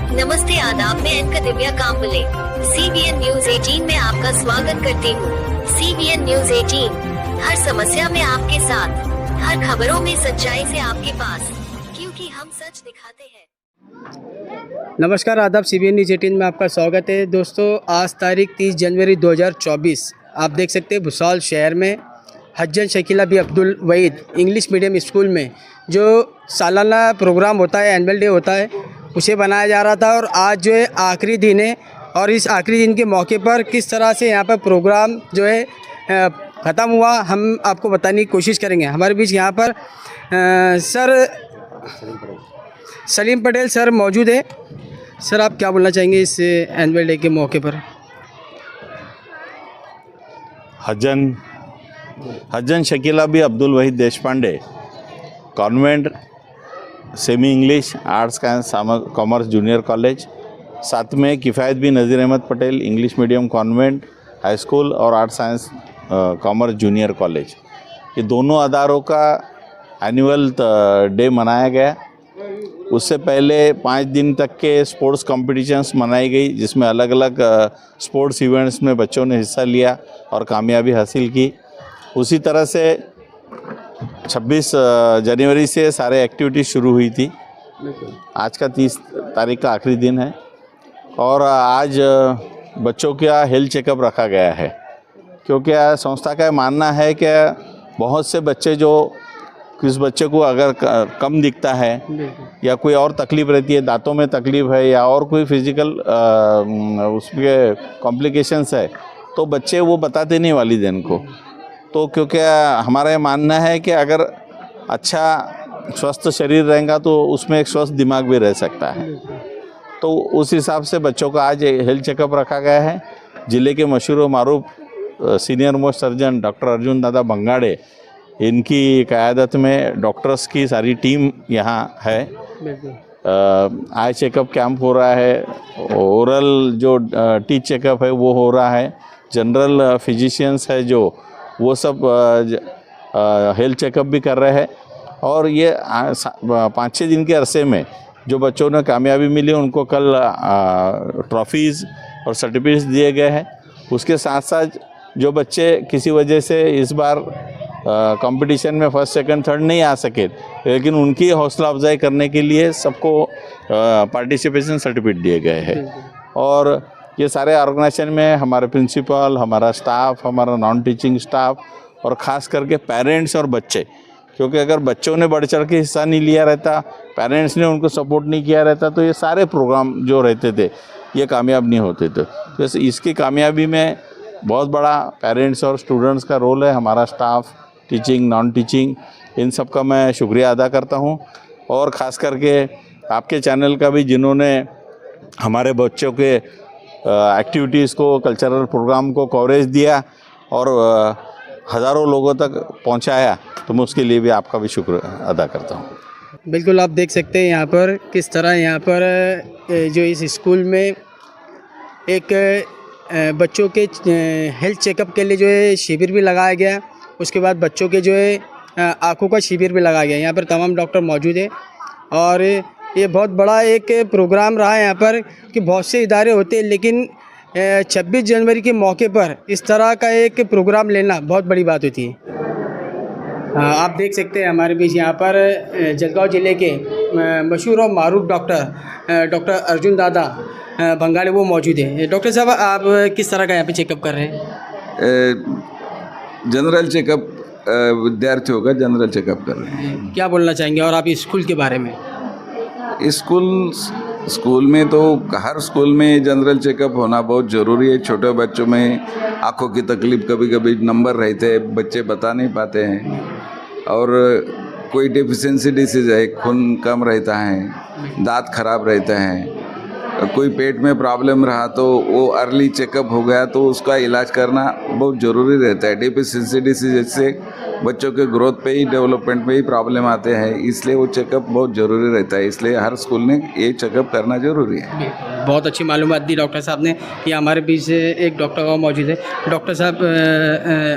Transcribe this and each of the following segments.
नमस्ते आदाब, मैं anchor Divya Kamble CBN news 18 में आपका स्वागत करती हूँ। CBN न्यूज 18 हर समस्या में आपके साथ, हर खबरों में सच्चाई से आपके पास, क्योंकि हम सच दिखाते हैं। नमस्कार आदाब, CBN न्यूज 18 में आपका स्वागत है। दोस्तों, आज तारीख 30 जनवरी 2024, आप देख सकते हैं भुसावल शहर में Hajjan Shakila Bi Abdul Wahid English medium school में जो सालाना प्रोग्राम होता है, एनुअल डे होता है, उसे बनाया जा रहा था। और आज जो है आखिरी दिन है, और इस आखिरी दिन के मौके पर किस तरह से यहाँ पर प्रोग्राम जो है ख़त्म हुआ, हम आपको बताने की कोशिश करेंगे। हमारे बीच यहाँ पर सर सलीम पटेल सर मौजूद है। सर, आप क्या बोलना चाहेंगे इस एनुअल डे के मौके पर? Hajjan Shakila Bi Abdul Wahid Deshpande convent semi English arts and commerce junior college, साथ में Kifayat Bi Nazir Ahmad Patel English medium convent high school और arts science commerce junior college, ये दोनों अदारों का एनुअल डे मनाया गया। उससे पहले 5 दिन तक के स्पोर्ट्स कॉम्पिटिशन्स मनाई गई, जिसमें अलग अलग स्पोर्ट्स इवेंट्स में बच्चों ने हिस्सा लिया और कामयाबी हासिल की। उसी तरह से 26 जनवरी से सारे एक्टिविटीज़ शुरू हुई थी। आज का 30 तारीख का आखिरी दिन है और आज बच्चों का हेल्थ चेकअप रखा गया है, क्योंकि संस्था का मानना है कि बहुत से बच्चे जो किस बच्चे को अगर कम दिखता है या कोई और तकलीफ़ रहती है, दांतों में तकलीफ़ है या और कोई फिज़िकल उसके कॉम्प्लिकेशंस है, तो बच्चे वो बताते नहीं वालिदैन को। तो क्योंकि हमारा ये मानना है कि अगर अच्छा स्वस्थ शरीर रहेगा तो उसमें एक स्वस्थ दिमाग भी रह सकता है। तो उस हिसाब से बच्चों का आज हेल्थ चेकअप रखा गया है। ज़िले के मशहूर मारूफ senior most surgeon doctor Arjun Dada Bangade, इनकी क़यादत में डॉक्टर्स की सारी टीम यहाँ है। आई चेकअप कैंप हो रहा है, ओरल जो टीथ चेकअप है वो हो रहा है, जनरल फिजिशियंस है जो वो सब हेल्थ चेकअप भी कर रहे हैं। और ये 5-6 दिन के अरसे में जो बच्चों ने कामयाबी मिली उनको कल ट्रॉफीज़ और सर्टिफिकेट्स दिए गए हैं। उसके साथ साथ जो बच्चे किसी वजह से इस बार कंपटीशन में फर्स्ट सेकंड थर्ड नहीं आ सके, लेकिन उनकी हौसला अफजाई करने के लिए सबको पार्टिसिपेशन सर्टिफिकेट दिए गए हैं। और ये सारे ऑर्गेनाइजेशन में हमारे प्रिंसिपल, हमारा स्टाफ, हमारा नॉन टीचिंग स्टाफ और ख़ास करके पेरेंट्स और बच्चे, क्योंकि अगर बच्चों ने बढ़ चढ़ के हिस्सा नहीं लिया रहता, पेरेंट्स ने उनको सपोर्ट नहीं किया रहता, तो ये सारे प्रोग्राम जो रहते थे ये कामयाब नहीं होते थे। तो इसकी कामयाबी में बहुत बड़ा पेरेंट्स और स्टूडेंट्स का रोल है। हमारा स्टाफ, टीचिंग, नॉन टीचिंग, इन सब का मैं शुक्रिया अदा करता हूँ। और ख़ास करके आपके चैनल का भी, जिन्होंने हमारे बच्चों के एक्टिविटीज़ को, कल्चरल प्रोग्राम को कवरेज दिया और हज़ारों लोगों तक पहुंचाया, तो मैं उसके लिए भी आपका भी शुक्र अदा करता हूं। बिल्कुल, आप देख सकते हैं यहाँ पर किस तरह यहाँ पर जो इस स्कूल में एक बच्चों के हेल्थ चेकअप के लिए जो है शिविर भी लगाया गया। उसके बाद बच्चों के जो है आँखों का शिविर भी लगाया गया। यहाँ पर तमाम डॉक्टर मौजूद हैं और ये बहुत बड़ा एक प्रोग्राम रहा है यहाँ पर कि बहुत से इदारे होते हैं, लेकिन 26 जनवरी के मौके पर इस तरह का एक प्रोग्राम लेना बहुत बड़ी बात होती है। आप देख सकते हैं हमारे बीच यहाँ पर जलगांव ज़िले के मशहूर और मारूफ डॉक्टर अर्जुन दादा बंगाड़े वो मौजूद हैं। डॉक्टर साहब, आप किस तरह का यहाँ पे चेकअप कर रहे हैं? जनरल चेकअप, विद्यार्थियों का जनरल चेकअप कर रहे हैं। क्या बोलना चाहेंगे? और आप इस स्कूल के बारे में? स्कूल में तो हर स्कूल में जनरल चेकअप होना बहुत ज़रूरी है। छोटे बच्चों में आँखों की तकलीफ़, कभी कभी नंबर रहते हैं, बच्चे बता नहीं पाते हैं, और कोई डेफिशिएंसी डिसीज़ है, खून कम रहता है, दांत खराब रहते हैं, कोई पेट में प्रॉब्लम रहा तो वो अर्ली चेकअप हो गया तो उसका इलाज करना बहुत ज़रूरी रहता है। डेफिशिएंसी डिसीज से बच्चों के ग्रोथ पे ही, डेवलपमेंट पे ही प्रॉब्लम आते हैं, इसलिए वो चेकअप बहुत ज़रूरी रहता है। इसलिए हर स्कूल ने ये चेकअप करना ज़रूरी है। बहुत अच्छी मालूमात दी डॉक्टर साहब ने। कि हमारे बीच से एक डॉक्टर और मौजूद है। डॉक्टर साहब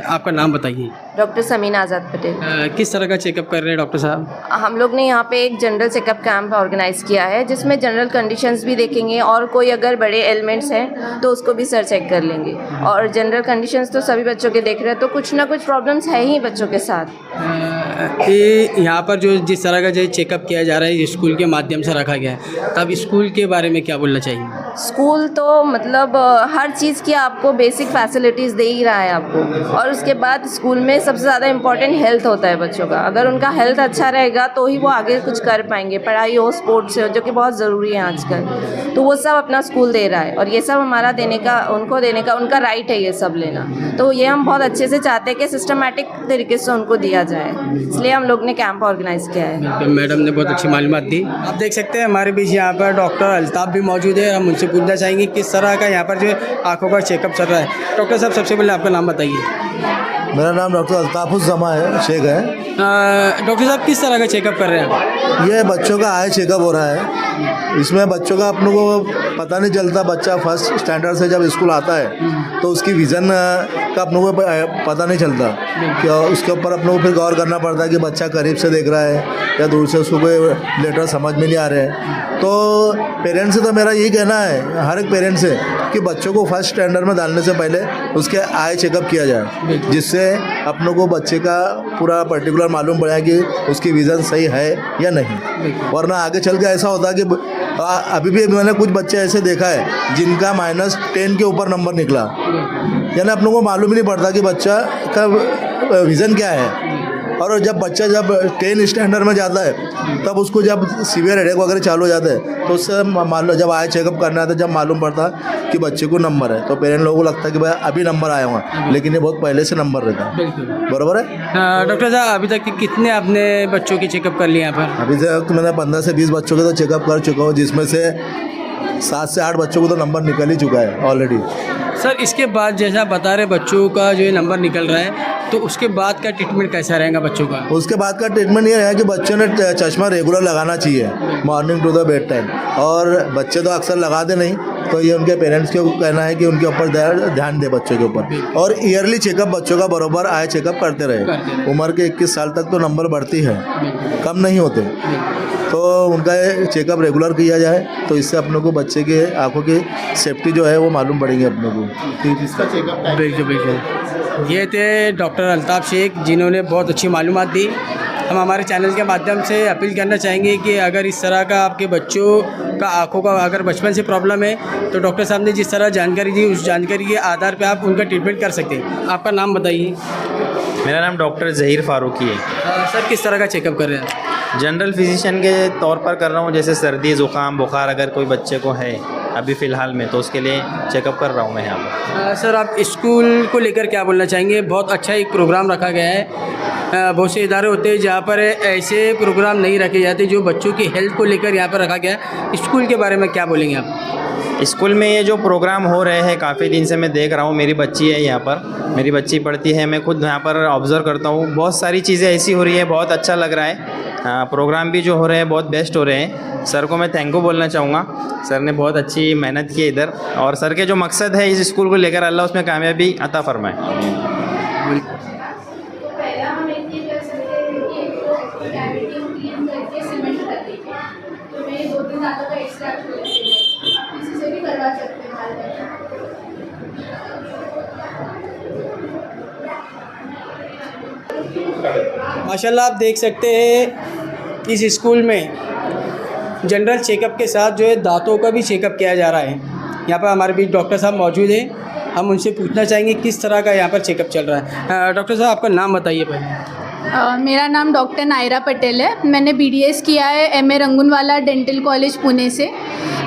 आपका नाम बताइए। डॉक्टर समीना आज़ाद पटेल। किस तरह का चेकअप कर रहे हैं डॉक्टर साहब? हम लोग ने यहाँ पे एक जनरल चेकअप कैंप ऑर्गेनाइज़ किया है, जिसमें जनरल कंडीशंस भी देखेंगे और कोई अगर बड़े एलिमेंट्स हैं तो उसको भी सर चेक कर लेंगे। और जनरल कंडीशंस तो सभी बच्चों के देख रहे हैं, तो कुछ ना कुछ प्रॉब्लम्स है ही बच्चों के साथ। ये यहाँ पर जो जिस तरह का जो चेकअप किया जा रहा है स्कूल के माध्यम से रखा गया है, तब स्कूल के बारे में क्या बोलना चाहिए? स्कूल तो मतलब हर चीज़ की आपको बेसिक फैसिलिटीज़ दे ही रहा है आपको। और उसके बाद स्कूल में सबसे ज़्यादा इम्पॉर्टेंट हेल्थ होता है बच्चों का। अगर उनका हेल्थ अच्छा रहेगा तो ही वो आगे कुछ कर पाएंगे, पढ़ाई हो, स्पोर्ट्स हो, जो कि बहुत ज़रूरी है आजकल। तो वो सब अपना स्कूल दे रहा है और ये सब हमारा देने का, उनको देने का उनका राइट है ये सब लेना। तो ये हम बहुत अच्छे से चाहते हैं कि सिस्टमेटिक तरीके से उनको दिया जाए, इसलिए हम लोग ने कैंप ऑर्गेनाइज़ किया है। मैडम ने बहुत अच्छी मालूमात दी। आप देख सकते हैं हमारे बीच यहाँ पर डॉक्टर अल्ताफ़ भी मौजूद है। हम उनसे पूछना चाहेंगे किस तरह का यहाँ पर जो आँखों का चेकअप चल रहा है। डॉक्टर साहब सबसे पहले आपका नाम बताइए। मेरा नाम डॉक्टर अल्ताफ़ुज़्ज़मा है, शेख है। डॉक्टर साहब किस तरह का चेकअप कर रहे हैं? ये बच्चों का आई चेकअप हो रहा है। इसमें बच्चों का अपनों को पता नहीं चलता, बच्चा फर्स्ट स्टैंडर्ड से जब स्कूल आता है तो उसकी विज़न का अपनों को पता नहीं चलता कि उसके ऊपर अपनों को फिर गौर करना पड़ता है कि बच्चा करीब से देख रहा है या दूर से, उसको कोई लेटर समझ में नहीं आ रहे हैं। तो पेरेंट्स से तो मेरा यही कहना है, हर एक पेरेंट्स से, कि बच्चों को फर्स्ट स्टैंडर्ड में डालने से पहले उसके आई चेकअप किया जाए, जिससे अपनों को बच्चे का पूरा पर्टिकुलर मालूम पड़ा कि उसकी विज़न सही है या नहीं। वरना आगे चल के ऐसा होता है कि अभी भी मैंने कुछ बच्चे ऐसे देखा है जिनका -10 के ऊपर नंबर निकला, यानी अपनों को मालूम ही नहीं पड़ता कि बच्चा का विज़न क्या है। और जब बच्चा जब 10 स्टैंडर्ड में जाता है तब उसको जब सीवियर हेडेक वगैरह चालू हो जाता है तो उससे मालूम, जब आई चेकअप करना आता है जब मालूम पड़ता है कि बच्चे को नंबर है, तो पेरेंट लोगों को लगता है कि भाई अभी नंबर आया हुआ है, लेकिन ये बहुत पहले से नंबर रहता है। बराबर है। डॉक्टर साहब अभी तक कितने आपने बच्चों की चेकअप कर लिया यहाँ पर? अभी तक तो मैंने 15 से 20 बच्चों के तो चेकअप कर चुका हूँ, जिसमें से 7 से 8 बच्चों को तो नंबर निकल ही चुका है ऑलरेडी। सर इसके बाद जैसा बता रहे बच्चों का जो नंबर निकल रहा है, तो उसके बाद का ट्रीटमेंट कैसा रहेगा बच्चों का? उसके बाद का ट्रीटमेंट ये है कि बच्चों ने चश्मा रेगुलर लगाना चाहिए morning to the bed time. और बच्चे तो अक्सर लगाते नहीं, तो ये उनके पेरेंट्स को कहना है कि उनके ऊपर ध्यान दे बच्चों के ऊपर। और ईयरली चेकअप बच्चों का बराबर आई चेकअप करते रहे। उम्र के 21 साल तक तो नंबर बढ़ती है, कम नहीं होते, तो उनका चेकअप रेगुलर किया जाए, तो इससे अपनों को बच्चे के आँखों की सेफ्टी जो है वो मालूम पड़ेगी अपनों को। बिल्कुल बिल्कुल। ये थे डॉक्टर अल्ताफ़ शेख, जिन्होंने बहुत अच्छी मालूमात दी। हम हमारे चैनल के माध्यम से अपील करना चाहेंगे कि अगर इस तरह का आपके बच्चों का आँखों का अगर बचपन से प्रॉब्लम है, तो डॉक्टर साहब ने जिस तरह जानकारी दी उस जानकारी के आधार पर आप उनका ट्रीटमेंट कर सकते हैं। आपका नाम बताइए। मेरा नाम डॉक्टर ज़हीर फारूकी है। सर किस तरह का चेकअप कर रहे हैं? जनरल फिजिशियन के तौर पर कर रहा हूँ, जैसे सर्दी, ज़ुकाम, बुखार अगर कोई बच्चे को है अभी फ़िलहाल में, तो उसके लिए चेकअप कर रहा हूँ मैं यहाँ पर। सर आप स्कूल को लेकर क्या बोलना चाहेंगे? बहुत अच्छा एक प्रोग्राम रखा गया है। बहुत से इदारे होते हैं जहाँ पर ऐसे प्रोग्राम नहीं रखे जाते जो बच्चों की हेल्थ को लेकर यहाँ पर रखा गया है। स्कूल के बारे में क्या बोलेंगे आप? स्कूल में ये जो प्रोग्राम हो रहे हैं काफ़ी दिन से मैं देख रहा हूँ। मेरी बच्ची है यहाँ पर, मेरी बच्ची पढ़ती है, मैं खुद यहाँ पर ऑब्ज़र्व करता हूँ। बहुत सारी चीज़ें ऐसी हो रही है, बहुत अच्छा लग रहा है। प्रोग्राम भी जो हो रहे हैं बहुत बेस्ट हो रहे हैं। सर को मैं थैंक यू बोलना चाहूँगा। सर ने बहुत अच्छी मेहनत की इधर, और सर के जो मकसद है इस स्कूल को लेकर, अल्लाह उसमें कामयाबी अता फरमाए। माशाल्लाह आप देख सकते हैं इस स्कूल में जनरल चेकअप के साथ जो है दांतों का भी चेकअप किया जा रहा है। यहाँ पर हमारे बीच डॉक्टर साहब मौजूद हैं, हम उनसे पूछना चाहेंगे किस तरह का यहाँ पर चेकअप चल रहा है। डॉक्टर साहब आपका नाम बताइए पहले। मेरा नाम डॉक्टर नायरा पटेल है। मैंने BDS किया है M.A. Rangoonwala dental college Pune से।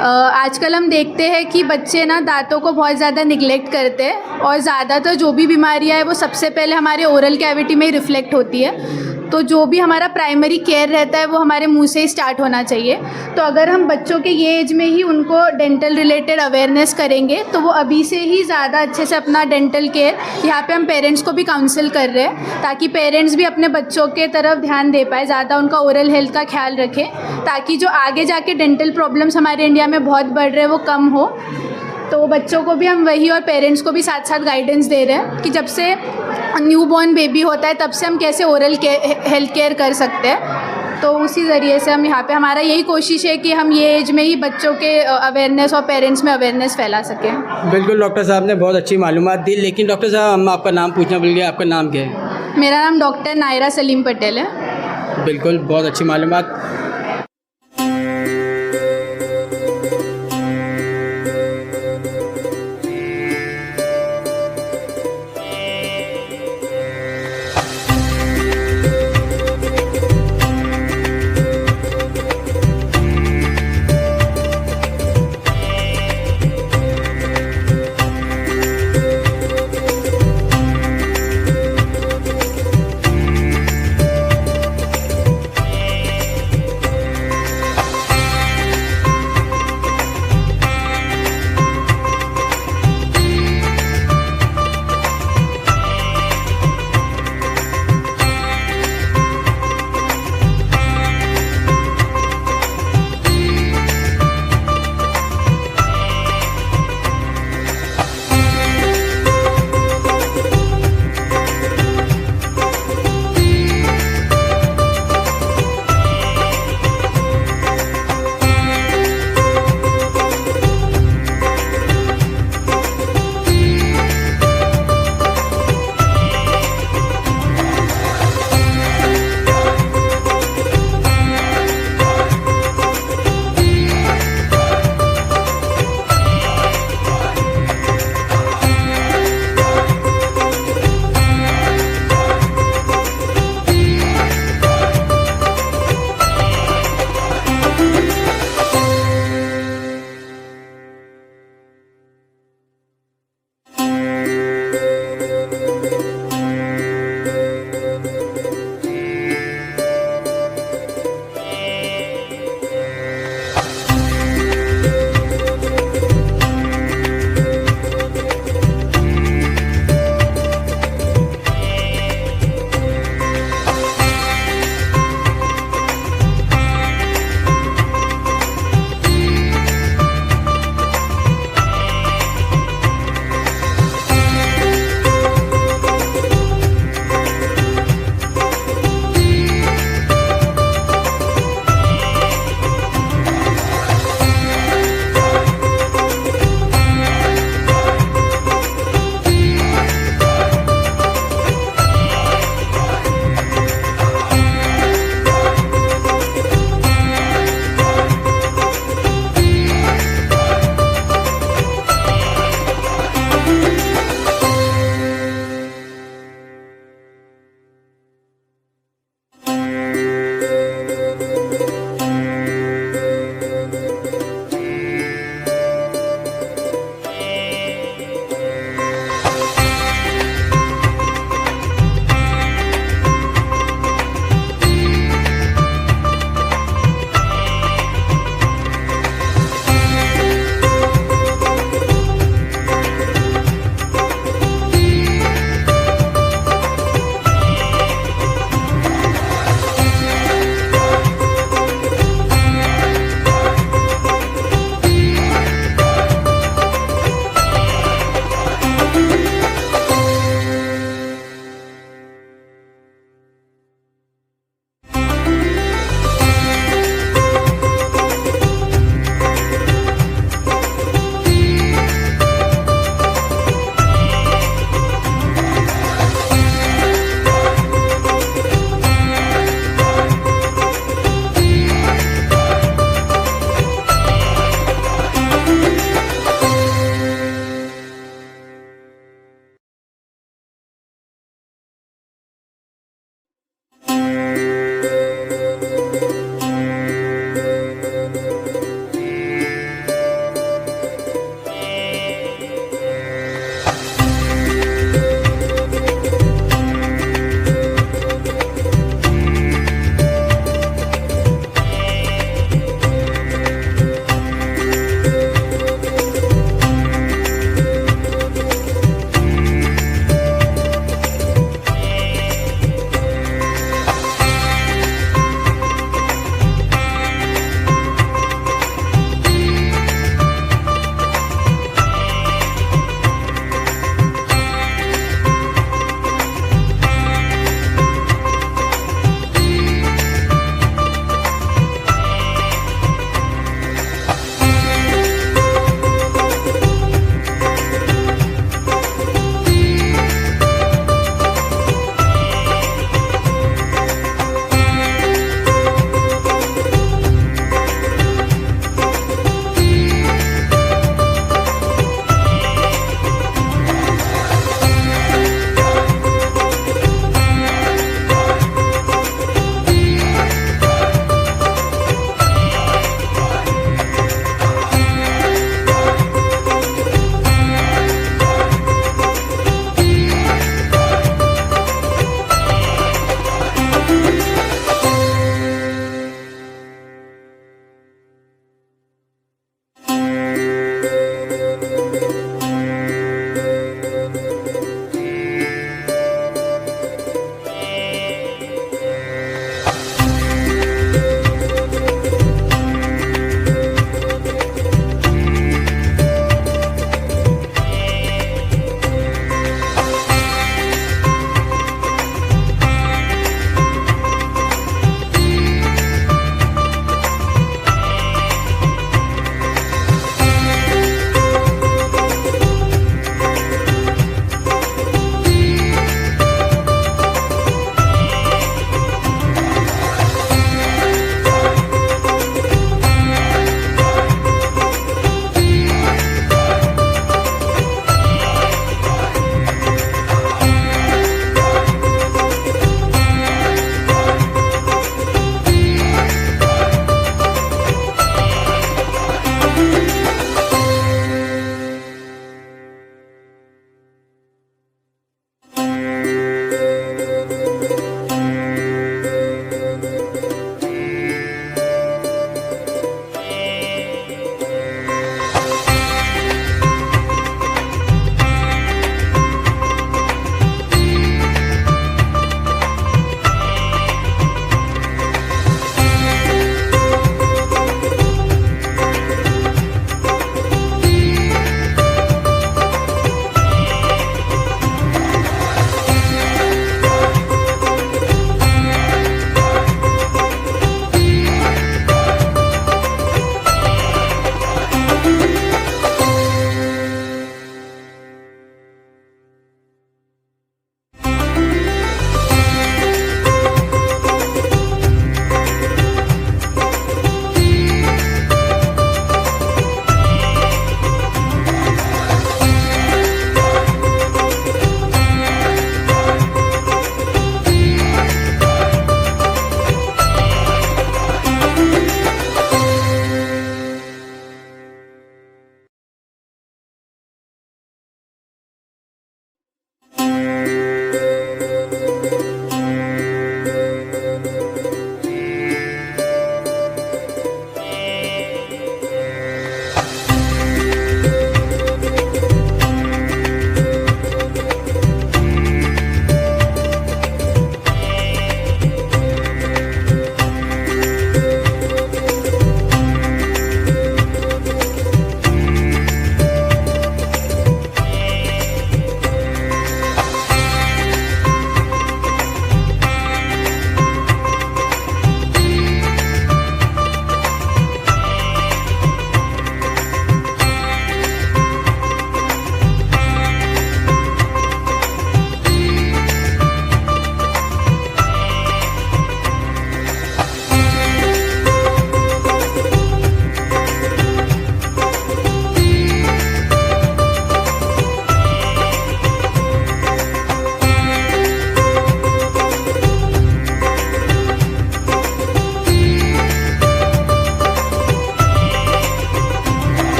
आजकल हम देखते हैं कि बच्चे ना दांतों को बहुत ज़्यादा निगलेक्ट करते हैं, और ज़्यादातर जो भी बीमारियां है वो सबसे पहले हमारे ओरल कैविटी में ही रिफ्लेक्ट होती है। तो जो भी हमारा प्राइमरी केयर रहता है वो हमारे मुंह से ही स्टार्ट होना चाहिए। तो अगर हम बच्चों के ये एज में ही उनको डेंटल रिलेटेड अवेयरनेस करेंगे तो वो अभी से ही ज़्यादा अच्छे से अपना डेंटल केयर, यहाँ पे हम पेरेंट्स को भी काउंसिल कर रहे हैं ताकि पेरेंट्स भी अपने बच्चों के तरफ ध्यान दे पाए, ज़्यादा उनका ओरल हेल्थ का ख्याल रखें, ताकि जो आगे जाके डेंटल प्रॉब्लम्स हमारे इंडिया में बहुत बढ़ रहे हैं वो कम हो। तो बच्चों को भी हम वही और पेरेंट्स को भी साथ साथ गाइडेंस दे रहे हैं कि जब से न्यू बॉर्न बेबी होता है तब से हम कैसे ओरल हेल्थ केयर कर सकते हैं। तो उसी ज़रिए से हम यहाँ पे, हमारा यही कोशिश है कि हम ये एज में ही बच्चों के अवेयरनेस और पेरेंट्स में अवेयरनेस फैला सकें। बिल्कुल डॉक्टर साहब ने बहुत अच्छी मालूमात दी, लेकिन डॉक्टर साहब हम आपका नाम पूछना भूल गए, आपका नाम क्या है? मेरा नाम डॉक्टर नायरा सलीम पटेल है। बिल्कुल, बहुत अच्छी मालूमात।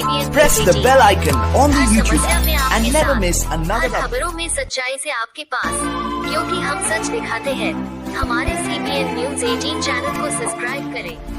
CBN Press the bell icon on the her YouTube समस्या में app आपके and never साथ। miss another हर update. खबरों में सच्चाई से आपके पास, क्योंकि हम सच दिखाते हैं। हमारे CBN News 18 चैनल को सब्सक्राइब करें।